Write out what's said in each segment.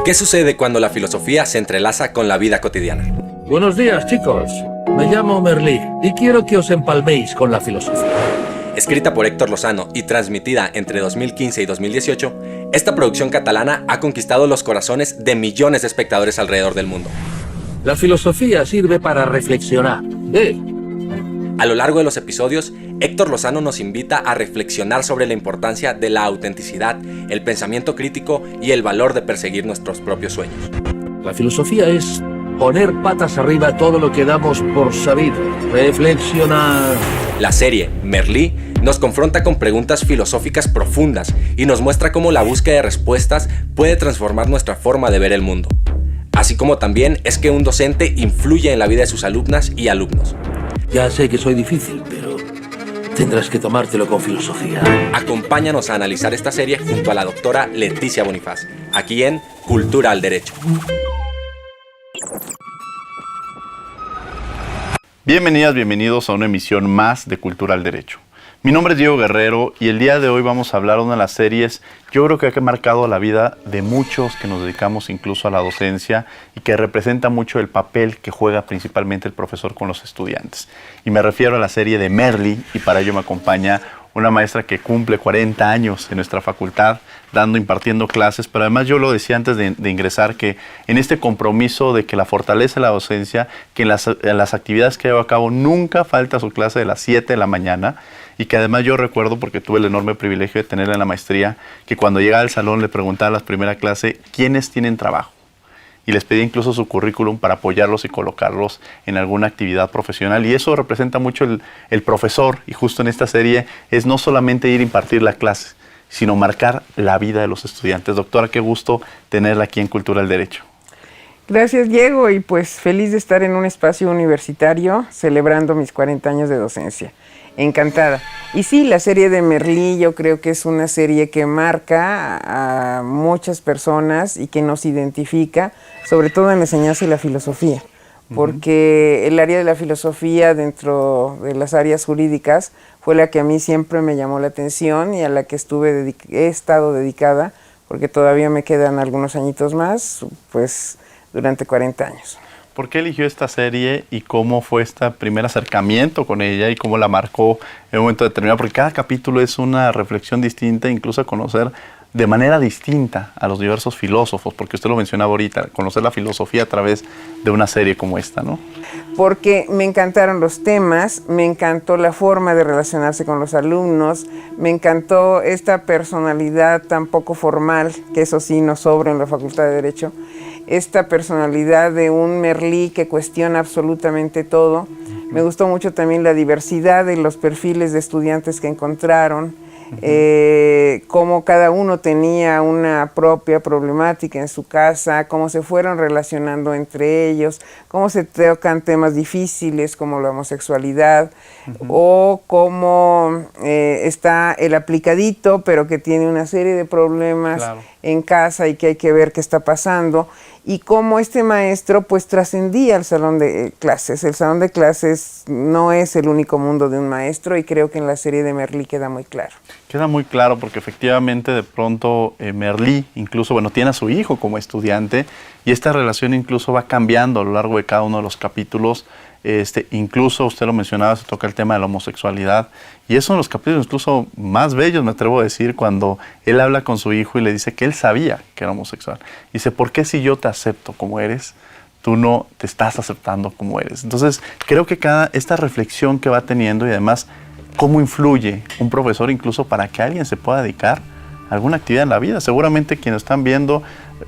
¿Qué sucede cuando la filosofía se entrelaza con la vida cotidiana? Buenos días, chicos. Me llamo Merlí y quiero que os empalméis con la filosofía. Escrita por Héctor Lozano y transmitida entre 2015 y 2018, esta producción catalana ha conquistado los corazones de millones de espectadores alrededor del mundo. La filosofía sirve para reflexionar. A lo largo de los episodios, Héctor Lozano nos invita a reflexionar sobre la importancia de la autenticidad, el pensamiento crítico y el valor de perseguir nuestros propios sueños. La filosofía es poner patas arriba todo lo que damos por sabido. Reflexionar. La serie Merlí nos confronta con preguntas filosóficas profundas y nos muestra cómo la búsqueda de respuestas puede transformar nuestra forma de ver el mundo. Así como también es que un docente influye en la vida de sus alumnas y alumnos. Ya sé que soy difícil, pero tendrás que tomártelo con filosofía. Acompáñanos a analizar esta serie junto a la doctora Leticia Bonifaz, aquí en Cultura al Derecho. Bienvenidas, bienvenidos a una emisión más de Cultura al Derecho. Mi nombre es Diego Guerrero y el día de hoy vamos a hablar de una de las series, yo creo que ha marcado la vida de muchos que nos dedicamos incluso a la docencia y que representa mucho el papel que juega principalmente el profesor con los estudiantes. Y me refiero a la serie de Merlí, y para ello me acompaña una maestra que cumple 40 años en nuestra facultad, impartiendo clases, pero además yo lo decía antes de ingresar, que en este compromiso de que la fortaleza de la docencia, que en las actividades que llevo a cabo nunca falta su clase de las 7 de la mañana, y que además yo recuerdo, porque tuve el enorme privilegio de tenerla en la maestría, que cuando llegaba al salón le preguntaba a la primera clase, ¿quiénes tienen trabajo? Y les pedía incluso su currículum para apoyarlos y colocarlos en alguna actividad profesional. Y eso representa mucho el profesor, y justo en esta serie es no solamente ir a impartir la clase, sino marcar la vida de los estudiantes. Doctora, qué gusto tenerla aquí en Cultura del Derecho. Gracias, Diego, y pues feliz de estar en un espacio universitario celebrando mis 40 años de docencia. Encantada. Y sí, la serie de Merlí yo creo que es una serie que marca a muchas personas y que nos identifica, sobre todo en la enseñanza y la filosofía, porque el área de la filosofía dentro de las áreas jurídicas fue la que a mí siempre me llamó la atención y a la que he estado dedicada, porque todavía me quedan algunos añitos más, pues durante 40 años. ¿Por qué eligió esta serie y cómo fue este primer acercamiento con ella y cómo la marcó en un momento determinado? Porque cada capítulo es una reflexión distinta, incluso a conocer de manera distinta a los diversos filósofos, porque usted lo mencionaba ahorita, conocer la filosofía a través de una serie como esta, ¿no? Porque me encantaron los temas, me encantó la forma de relacionarse con los alumnos, me encantó esta personalidad tan poco formal, que eso sí nos sobra en la Facultad de Derecho, esta personalidad de un Merlí que cuestiona absolutamente todo. Me gustó mucho también la diversidad de los perfiles de estudiantes que encontraron, cómo cada uno tenía una propia problemática en su casa, cómo se fueron relacionando entre ellos, cómo se tocan temas difíciles como la homosexualidad, o cómo está el aplicadito, pero que tiene una serie de problemas en casa y que hay que ver qué está pasando, y cómo este maestro pues trascendía el salón de clases. El salón de clases no es el único mundo de un maestro, y creo que en la serie de Merlí queda muy claro. Queda muy claro porque efectivamente de pronto Merlí incluso, tiene a su hijo como estudiante, y esta relación incluso va cambiando a lo largo de cada uno de los capítulos. Incluso usted lo mencionaba, se toca el tema de la homosexualidad, y es uno de los capítulos incluso más bellos, me atrevo a decir, cuando él habla con su hijo y le dice que él sabía que era homosexual. Dice, ¿por qué si yo te acepto como eres, tú no te estás aceptando como eres? Entonces creo que esta reflexión que va teniendo, y además cómo influye un profesor incluso para que alguien se pueda dedicar a alguna actividad en la vida. Seguramente quienes están viendo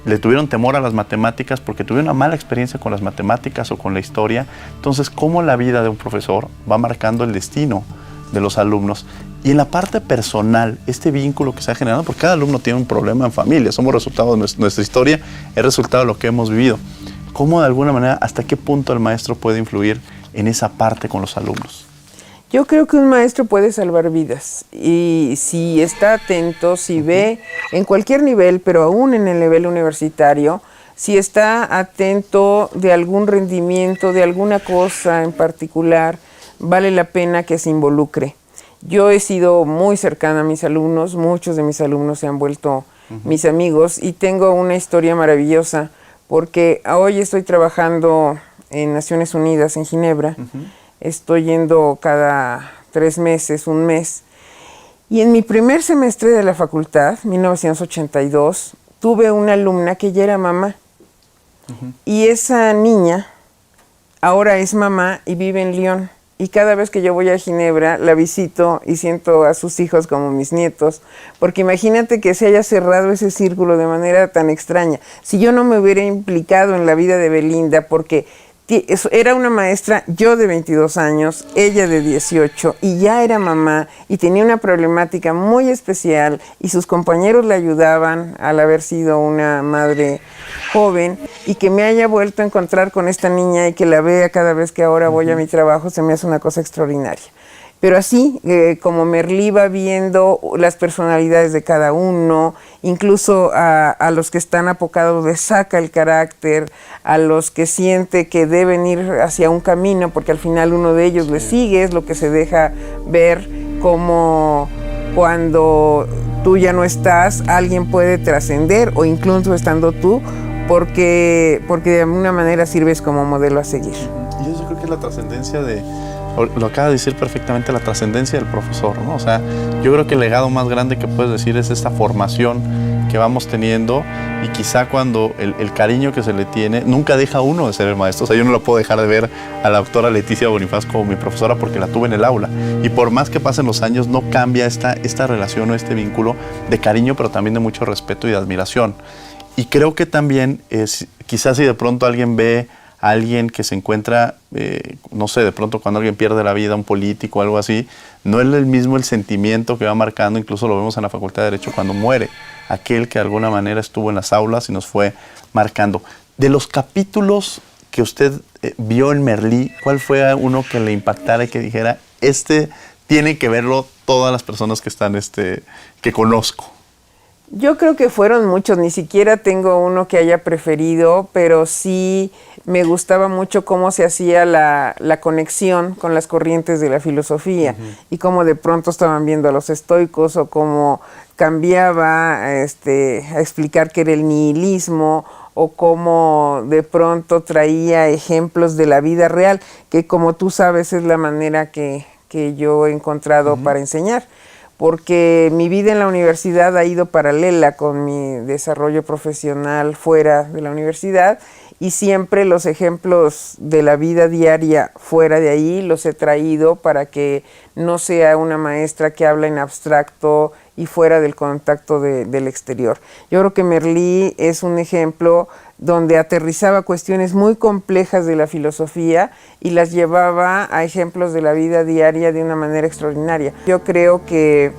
le tuvieron temor a las matemáticas porque tuvieron una mala experiencia con las matemáticas o con la historia. Entonces, cómo la vida de un profesor va marcando el destino de los alumnos. Y en la parte personal, este vínculo que se ha generado, porque cada alumno tiene un problema en familia, somos resultado de nuestra historia, es resultado de lo que hemos vivido. ¿Cómo de alguna manera, hasta qué punto el maestro puede influir en esa parte con los alumnos? Yo creo que un maestro puede salvar vidas, y si está atento, si ve en cualquier nivel, pero aún en el nivel universitario, si está atento de algún rendimiento, de alguna cosa en particular, vale la pena que se involucre. Yo he sido muy cercana a mis alumnos, muchos de mis alumnos se han vuelto mis amigos, y tengo una historia maravillosa, porque hoy estoy trabajando en Naciones Unidas, en Ginebra. Estoy yendo cada 3 meses, un mes. Y en mi primer semestre de la facultad, 1982, tuve una alumna que ya era mamá. Y esa niña ahora es mamá y vive en Lyon. Y cada vez que yo voy a Ginebra, la visito y siento a sus hijos como mis nietos. Porque imagínate que se haya cerrado ese círculo de manera tan extraña. Si yo no me hubiera implicado en la vida de Belinda, porque era una maestra, yo de 22 años, ella de 18, y ya era mamá, y tenía una problemática muy especial, y sus compañeros le ayudaban al haber sido una madre joven, y que me haya vuelto a encontrar con esta niña y que la vea cada vez que ahora voy a mi trabajo, se me hace una cosa extraordinaria. Pero así, como Merlí va viendo las personalidades de cada uno, incluso a los que están apocados les saca el carácter, a los que siente que deben ir hacia un camino, porque al final uno de ellos le sigue, es lo que se deja ver, como cuando tú ya no estás, alguien puede trascender, o incluso estando tú, porque de alguna manera sirves como modelo a seguir. Y eso creo que es la trascendencia de... Lo acaba de decir perfectamente, la trascendencia del profesor, ¿no? O sea, yo creo que el legado más grande que puedes decir es esta formación que vamos teniendo, y quizá cuando el cariño que se le tiene, nunca deja uno de ser el maestro. O sea, yo no lo puedo dejar de ver a la doctora Leticia Bonifaz como mi profesora porque la tuve en el aula. Y por más que pasen los años, no cambia esta relación o este vínculo de cariño, pero también de mucho respeto y de admiración. Y creo que también, quizás si de pronto alguien ve a alguien que se encuentra, no sé, de pronto cuando alguien pierde la vida, un político o algo así, no es el mismo el sentimiento que va marcando, incluso lo vemos en la Facultad de Derecho cuando muere aquel que de alguna manera estuvo en las aulas y nos fue marcando. De los capítulos que usted vio en Merlí, ¿cuál fue uno que le impactara y que dijera, tiene que verlo todas las personas que están, que conozco? Yo creo que fueron muchos, ni siquiera tengo uno que haya preferido, pero sí me gustaba mucho cómo se hacía la conexión con las corrientes de la filosofía, y cómo de pronto estaban viendo a los estoicos, o cómo cambiaba a explicar qué era el nihilismo, o cómo de pronto traía ejemplos de la vida real, que como tú sabes es la manera que yo he encontrado para enseñar. Porque mi vida en la universidad ha ido paralela con mi desarrollo profesional fuera de la universidad, y siempre los ejemplos de la vida diaria fuera de ahí los he traído para que no sea una maestra que habla en abstracto y fuera del contacto del exterior. Yo creo que Merlí es un ejemplo donde aterrizaba cuestiones muy complejas de la filosofía y las llevaba a ejemplos de la vida diaria de una manera extraordinaria. Yo creo que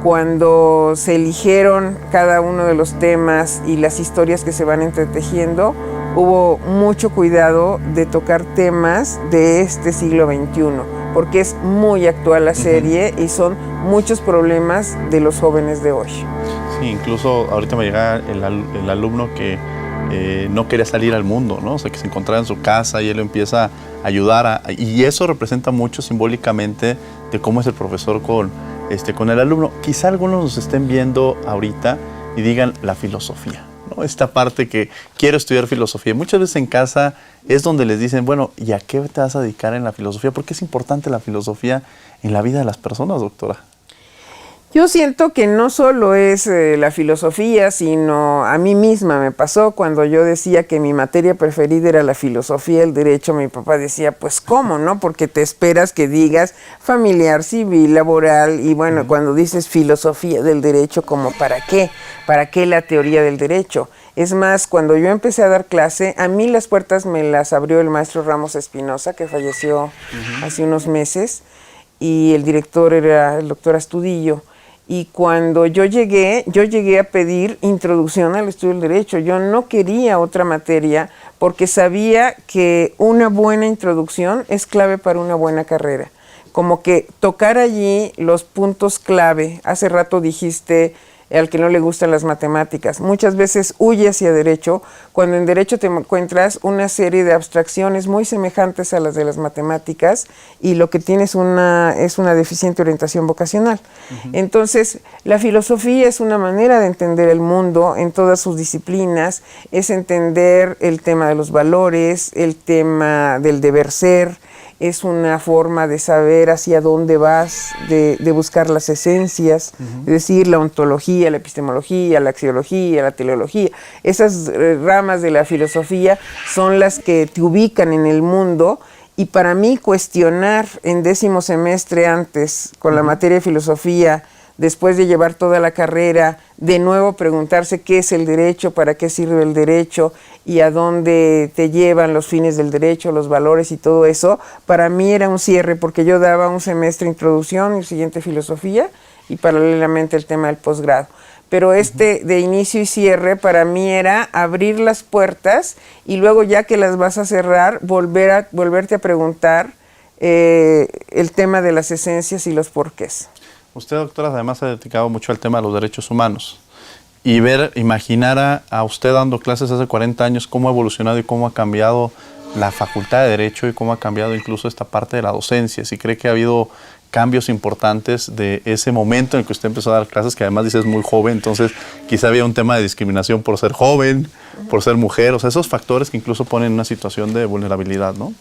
cuando se eligieron cada uno de los temas y las historias que se van entretejiendo, hubo mucho cuidado de tocar temas de este siglo XXI, porque es muy actual la serie y son muchos problemas de los jóvenes de hoy. Sí, incluso ahorita me llega el alumno que no quería salir al mundo, ¿no? O sea, que se encontraba en su casa y él lo empieza a ayudar, y eso representa mucho simbólicamente de cómo es el profesor con el alumno. Quizá algunos nos estén viendo ahorita y digan la filosofía, ¿no? Esta parte que quiero estudiar filosofía. Muchas veces en casa es donde les dicen, bueno, ¿y a qué te vas a dedicar en la filosofía? ¿Por qué es importante la filosofía en la vida de las personas, doctora? Yo siento que no solo es la filosofía, sino a mí misma me pasó cuando yo decía que mi materia preferida era la filosofía, el derecho. Mi papá decía, pues ¿cómo, no? Porque te esperas que digas familiar, civil, laboral, y bueno, cuando dices filosofía del derecho, ¿como para qué? ¿Para qué la teoría del derecho? Es más, cuando yo empecé a dar clase, a mí las puertas me las abrió el maestro Ramos Espinosa, que falleció hace unos meses, y el director era el doctor Astudillo. Y cuando yo llegué a pedir introducción al estudio del derecho. Yo no quería otra materia porque sabía que una buena introducción es clave para una buena carrera. Como que tocar allí los puntos clave. Hace rato dijiste al que no le gustan las matemáticas. Muchas veces huye hacia derecho, cuando en derecho te encuentras una serie de abstracciones muy semejantes a las de las matemáticas y lo que tienes es una deficiente orientación vocacional. Entonces, la filosofía es una manera de entender el mundo en todas sus disciplinas, es entender el tema de los valores, el tema del deber ser, es una forma de saber hacia dónde vas, de buscar las esencias, es decir, la ontología, la epistemología, la axiología, la teleología. Esas ramas de la filosofía son las que te ubican en el mundo, y para mí cuestionar en 10º semestre antes con la materia de filosofía, después de llevar toda la carrera, de nuevo preguntarse qué es el derecho, para qué sirve el derecho y a dónde te llevan los fines del derecho, los valores y todo eso, para mí era un cierre, porque yo daba un semestre introducción y el siguiente filosofía y paralelamente el tema del posgrado. Pero de inicio y cierre para mí era abrir las puertas y luego, ya que las vas a cerrar, volverte a preguntar el tema de las esencias y los porqués. Usted, doctora, además se ha dedicado mucho al tema de los derechos humanos. Y imaginar a usted dando clases hace 40 años, cómo ha evolucionado y cómo ha cambiado la Facultad de Derecho y cómo ha cambiado incluso esta parte de la docencia. Si cree que ha habido cambios importantes de ese momento en el que usted empezó a dar clases, que además dice es muy joven, entonces quizá había un tema de discriminación por ser joven, por ser mujer, o sea, esos factores que incluso ponen en una situación de vulnerabilidad, ¿no?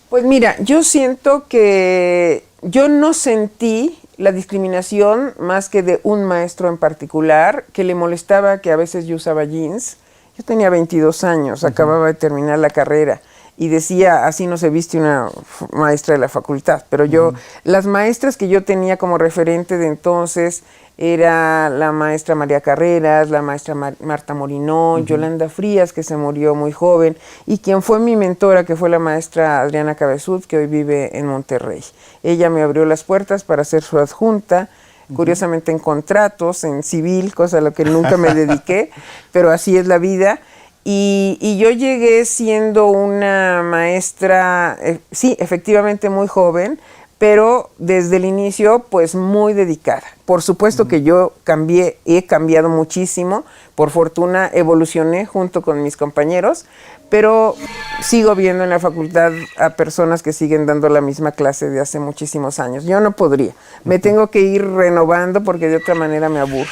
Pues mira, yo siento que yo no sentí la discriminación más que de un maestro en particular que le molestaba que a veces yo usaba jeans. Yo tenía 22 años, acababa de terminar la carrera y decía, así no se viste una maestra de la facultad. Pero yo, las maestras que yo tenía como referente de entonces era la maestra María Carreras, la maestra Marta Morinó, Yolanda Frías, que se murió muy joven, y quien fue mi mentora, que fue la maestra Adriana Cabezud, que hoy vive en Monterrey. Ella me abrió las puertas para ser su adjunta, curiosamente en contratos, en civil, cosa a lo que nunca me dediqué, pero así es la vida. Y yo llegué siendo una maestra, sí, efectivamente muy joven, pero desde el inicio, pues muy dedicada. Por supuesto que yo he cambiado muchísimo, por fortuna evolucioné junto con mis compañeros, pero sigo viendo en la facultad a personas que siguen dando la misma clase de hace muchísimos años. Yo no podría, me tengo que ir renovando porque de otra manera me aburro.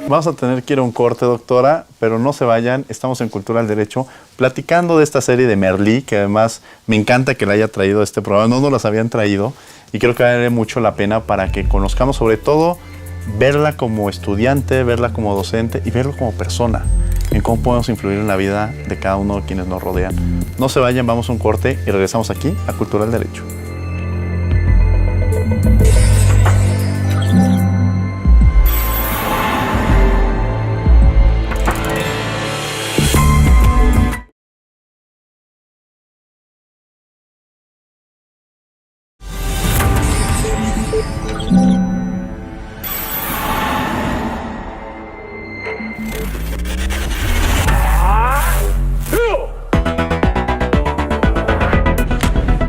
Vamos a tener que ir a un corte, doctora, pero no se vayan, estamos en Cultura del Derecho, platicando de esta serie de Merlí, que además me encanta que la haya traído a este programa, no nos las habían traído, y creo que vale mucho la pena para que conozcamos, sobre todo, verla como estudiante, verla como docente y verlo como persona, en cómo podemos influir en la vida de cada uno de quienes nos rodean. No se vayan, vamos a un corte y regresamos aquí a Cultura del Derecho.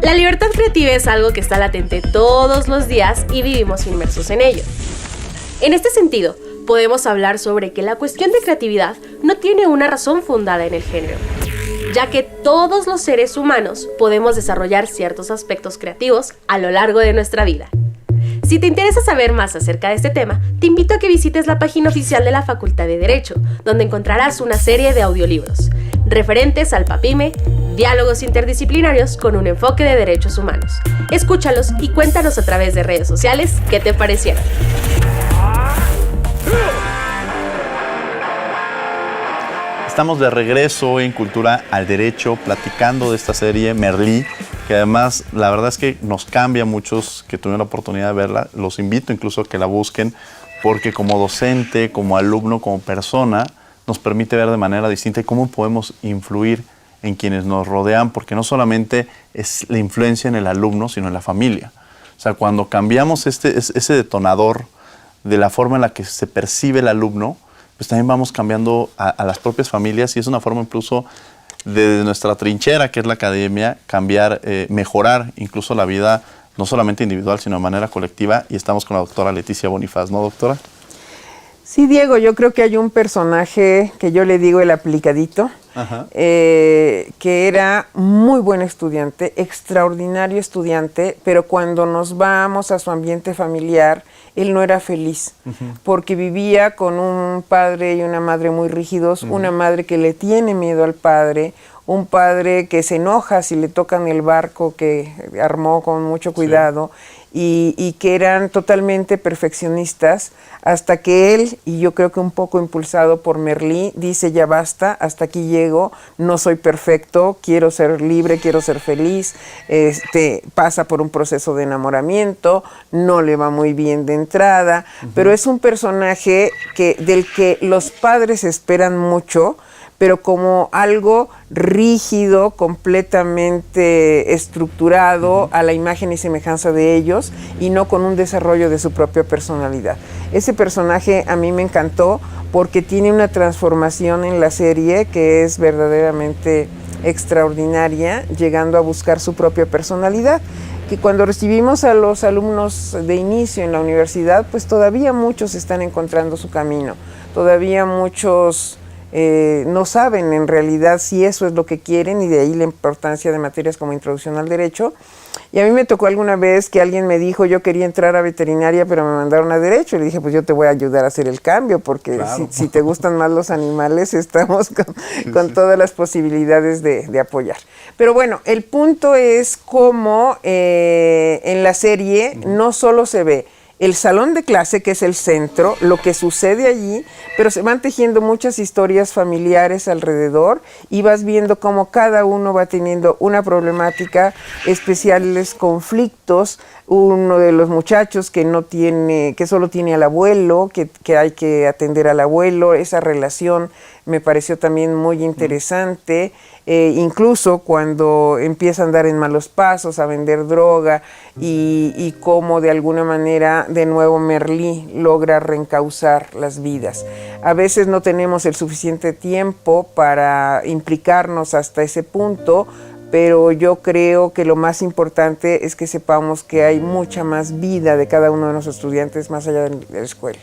La libertad creativa es algo que está latente todos los días y vivimos inmersos en ello. En este sentido, podemos hablar sobre que la cuestión de creatividad no tiene una razón fundada en el género, ya que todos los seres humanos podemos desarrollar ciertos aspectos creativos a lo largo de nuesra vida. Si te interesa saber más acerca de este tema, te invito a que visites la página oficial de la Facultad de Derecho, donde encontrarás una serie de audiolibros referentes al PAPIME, diálogos interdisciplinarios con un enfoque de derechos humanos. Escúchalos y cuéntanos a través de redes sociales qué te parecieron. Estamos de regreso en Cultura al Derecho, platicando de esta serie Merlí, que además la verdad es que nos cambia a muchos que tuvieron la oportunidad de verla. Los invito incluso a que la busquen, porque como docente, como alumno, como persona, nos permite ver de manera distinta cómo podemos influir en quienes nos rodean, porque no solamente es la influencia en el alumno, sino en la familia. O sea, cuando cambiamos ese detonador de la forma en la que se percibe el alumno, pues también vamos cambiando a las propias familias, y es una forma incluso de nuestra trinchera, que es la academia, cambiar, mejorar incluso la vida, no solamente individual, sino de manera colectiva, y estamos con la doctora Leticia Bonifaz, ¿no, doctora? Sí, Diego, yo creo que hay un personaje que yo le digo el aplicadito, que era muy buen estudiante, extraordinario estudiante, pero cuando nos vamos a su ambiente familiar, él no era feliz, porque vivía con un padre y una madre muy rígidos, una madre que le tiene miedo al padre, un padre que se enoja si le tocan el barco que armó con mucho cuidado, y que eran totalmente perfeccionistas, hasta que él, y yo creo que un poco impulsado por Merlí, dice ya basta, hasta aquí llego, no soy perfecto, quiero ser libre, quiero ser feliz, pasa por un proceso de enamoramiento, no le va muy bien de entrada, pero es un personaje del que los padres esperan mucho, pero como algo rígido, completamente estructurado a la imagen y semejanza de ellos, y no con un desarrollo de su propia personalidad. Ese personaje a mí me encantó porque tiene una transformación en la serie que es verdaderamente extraordinaria, llegando a buscar su propia personalidad, que cuando recibimos a los alumnos de inicio en la universidad, pues todavía muchos están encontrando su camino, todavía muchos no saben en realidad si eso es lo que quieren, y de ahí la importancia de materias como Introducción al Derecho. Y a mí me tocó alguna vez que alguien me dijo, yo quería entrar a veterinaria, pero me mandaron a Derecho. Y le dije, pues yo te voy a ayudar a hacer el cambio, porque claro, si te gustan más los animales, estamos con todas las posibilidades de apoyar. Pero bueno, el punto es cómo en la serie no solo se ve el salón de clase, que es el centro, lo que sucede allí, pero se van tejiendo muchas historias familiares alrededor, y vas viendo cómo cada uno va teniendo una problemática, especiales conflictos. Uno de los muchachos que solo tiene al abuelo, que hay que atender al abuelo, esa relación me pareció también muy interesante. Incluso cuando empieza a andar en malos pasos, a vender droga, y cómo de alguna manera de nuevo Merlí logra reencauzar las vidas. A veces no tenemos el suficiente tiempo para implicarnos hasta ese punto, pero yo creo que lo más importante es que sepamos que hay mucha más vida de cada uno de nuestros estudiantes más allá de la escuela.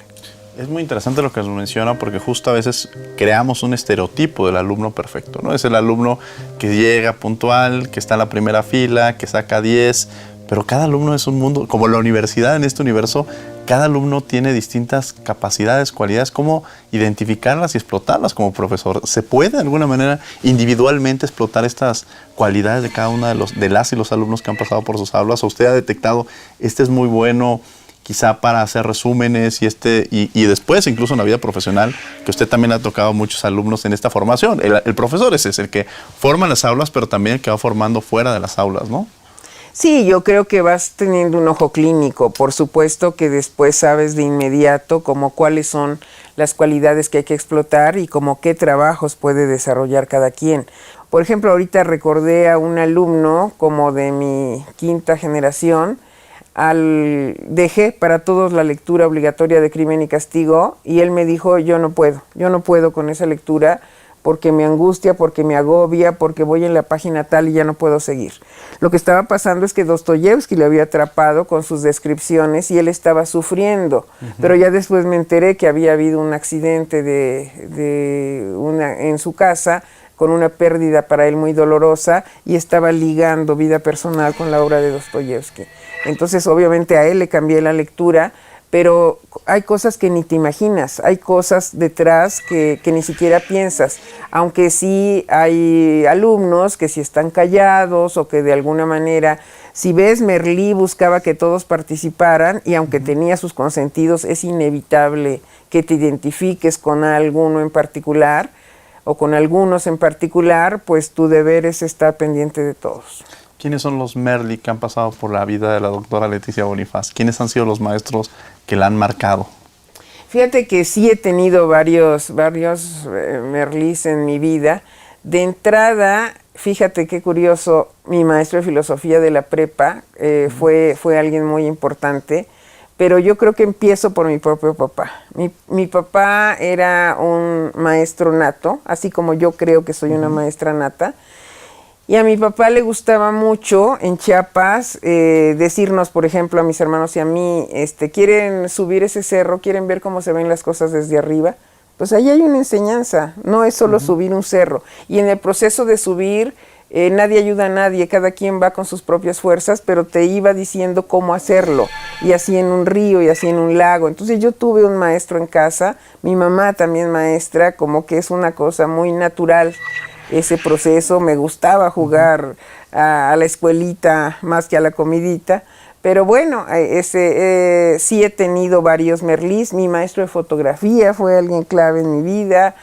Es muy interesante lo que nos menciona, porque justo a veces creamos un estereotipo del alumno perfecto, ¿no? Es el alumno que llega puntual, que está en la primera fila, que saca 10, pero cada alumno es un mundo, como la universidad en este universo, cada alumno tiene distintas capacidades, cualidades. ¿Cómo identificarlas y explotarlas como profesor? ¿Se puede de alguna manera individualmente explotar estas cualidades de cada uno de las y los alumnos que han pasado por sus aulas? ¿O usted ha detectado, este es muy bueno quizá para hacer resúmenes, y después incluso en la vida profesional, que usted también ha tocado a muchos alumnos en esta formación? El profesor es el que forma en las aulas, pero también el que va formando fuera de las aulas, ¿no? Sí, yo creo que vas teniendo un ojo clínico. Por supuesto que después sabes de inmediato como cuáles son las cualidades que hay que explotar y como qué trabajos puede desarrollar cada quien. Por ejemplo, ahorita recordé a un alumno como de mi quinta generación. Dejé para todos la lectura obligatoria de Crimen y Castigo, y él me dijo, yo no puedo con esa lectura, porque me angustia, porque me agobia, porque voy en la página tal y ya no puedo seguir. Lo que estaba pasando es que Dostoyevsky lo había atrapado con sus descripciones y él estaba sufriendo, pero ya después me enteré que había habido un accidente en su casa, con una pérdida para él muy dolorosa, y estaba ligando vida personal con la obra de Dostoyevsky. Entonces, obviamente, a él le cambié la lectura, pero hay cosas que ni te imaginas, hay cosas detrás que ni siquiera piensas, aunque sí hay alumnos que sí están callados, o que de alguna manera, si ves, Merlí buscaba que todos participaran, y aunque tenía sus consentidos, es inevitable que te identifiques con alguno en particular, o con algunos en particular, pues tu deber es estar pendiente de todos. ¿Quiénes son los Merlí que han pasado por la vida de la doctora Leticia Bonifaz? ¿Quiénes han sido los maestros que la han marcado? Fíjate que sí he tenido varios Merlís en mi vida. De entrada, fíjate qué curioso, mi maestro de filosofía de la prepa fue alguien muy importante, pero yo creo que empiezo por mi propio papá. Mi papá era un maestro nato, así como yo creo que soy una maestra nata. Y a mi papá le gustaba mucho en Chiapas decirnos, por ejemplo, a mis hermanos y a mí, quieren subir ese cerro, quieren ver cómo se ven las cosas desde arriba. Pues ahí hay una enseñanza, no es solo subir un cerro. Y en el proceso de subir, nadie ayuda a nadie, cada quien va con sus propias fuerzas, pero te iba diciendo cómo hacerlo, y así en un río, y así en un lago. Entonces yo tuve un maestro en casa, mi mamá también maestra, como que es una cosa muy natural ese proceso. Me gustaba jugar a la escuelita más que a la comidita, pero bueno, sí he tenido varios Merlís. Mi maestro de fotografía fue alguien clave en mi vida,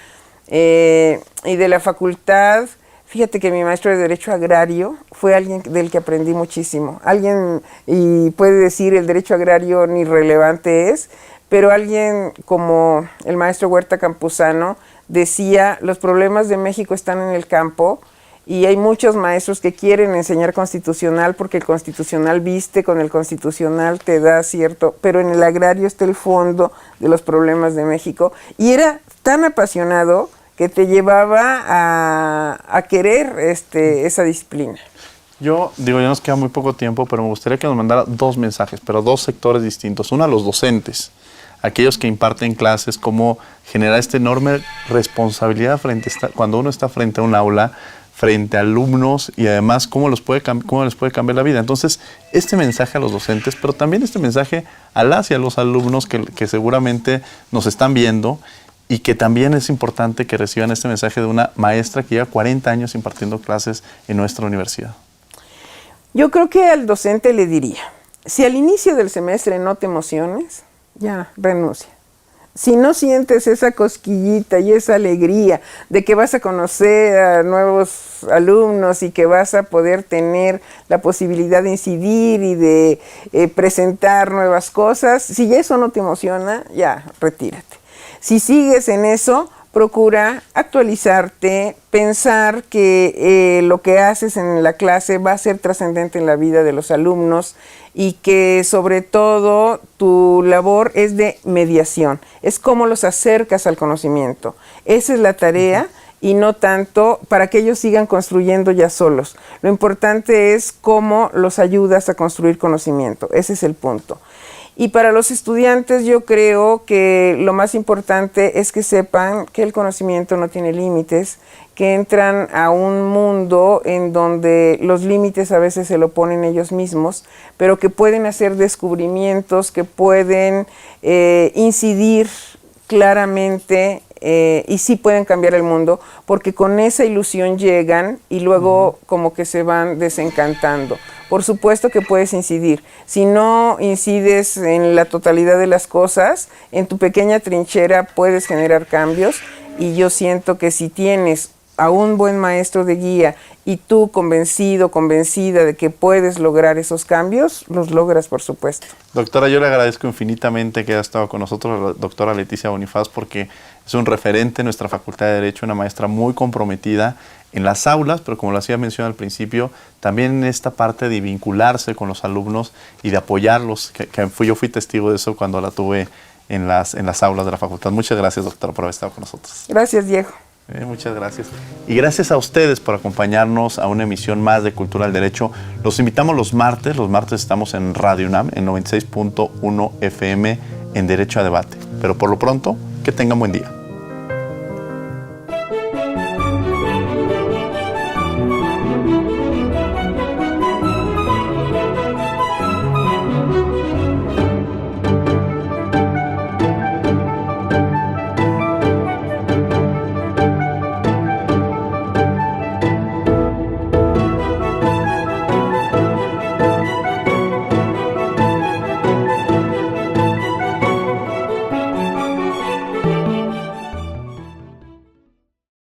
y de la facultad, fíjate que mi maestro de Derecho Agrario fue alguien del que aprendí muchísimo. Alguien, y puede decir el derecho agrario ni relevante es, pero alguien como el maestro Huerta Campuzano decía, los problemas de México están en el campo, y hay muchos maestros que quieren enseñar constitucional porque el constitucional viste, con el constitucional te da cierto, pero en el agrario está el fondo de los problemas de México. Y era tan apasionado que te llevaba a querer esa disciplina. Yo digo, ya nos queda muy poco tiempo, pero me gustaría que nos mandara dos mensajes, pero dos sectores distintos. Uno a los docentes, aquellos que imparten clases, cómo generar esta enorme responsabilidad cuando uno está frente a un aula, frente a alumnos, y además cómo les puede cambiar la vida. Entonces, este mensaje a los docentes, pero también este mensaje a las y a los alumnos que seguramente nos están viendo, y que también es importante que reciban este mensaje de una maestra que lleva 40 años impartiendo clases en nuestra universidad. Yo creo que al docente le diría, si al inicio del semestre no te emociones, ya, renuncia. Si no sientes esa cosquillita y esa alegría de que vas a conocer a nuevos alumnos y que vas a poder tener la posibilidad de incidir y de presentar nuevas cosas, si ya eso no te emociona, ya, retírate. Si sigues en eso, procura actualizarte, pensar que lo que haces en la clase va a ser trascendente en la vida de los alumnos, y que sobre todo tu labor es de mediación, es cómo los acercas al conocimiento. Esa es la tarea, y no tanto para que ellos sigan construyendo ya solos. Lo importante es cómo los ayudas a construir conocimiento, ese es el punto. Y para los estudiantes yo creo que lo más importante es que sepan que el conocimiento no tiene límites, que entran a un mundo en donde los límites a veces se lo ponen ellos mismos, pero que pueden hacer descubrimientos, que pueden incidir claramente y sí pueden cambiar el mundo, porque con esa ilusión llegan y luego como que se van desencantando. Por supuesto que puedes incidir. Si no incides en la totalidad de las cosas, en tu pequeña trinchera puedes generar cambios, y yo siento que si tienes a un buen maestro de guía y tú convencido, convencida de que puedes lograr esos cambios, los logras, por supuesto. Doctora, yo le agradezco infinitamente que haya estado con nosotros, la doctora Leticia Bonifaz, porque es un referente en nuestra Facultad de Derecho, una maestra muy comprometida en las aulas, pero como lo hacía mención al principio, también en esta parte de vincularse con los alumnos y de apoyarlos, yo fui testigo de eso cuando la tuve en las aulas de la facultad. Muchas gracias, doctora, por haber estado con nosotros. Gracias, Diego. Muchas gracias. Y gracias a ustedes por acompañarnos a una emisión más de Cultura del Derecho. Los invitamos los martes estamos en Radio UNAM, en 96.1 FM, en Derecho a Debate. Pero por lo pronto, que tengan buen día.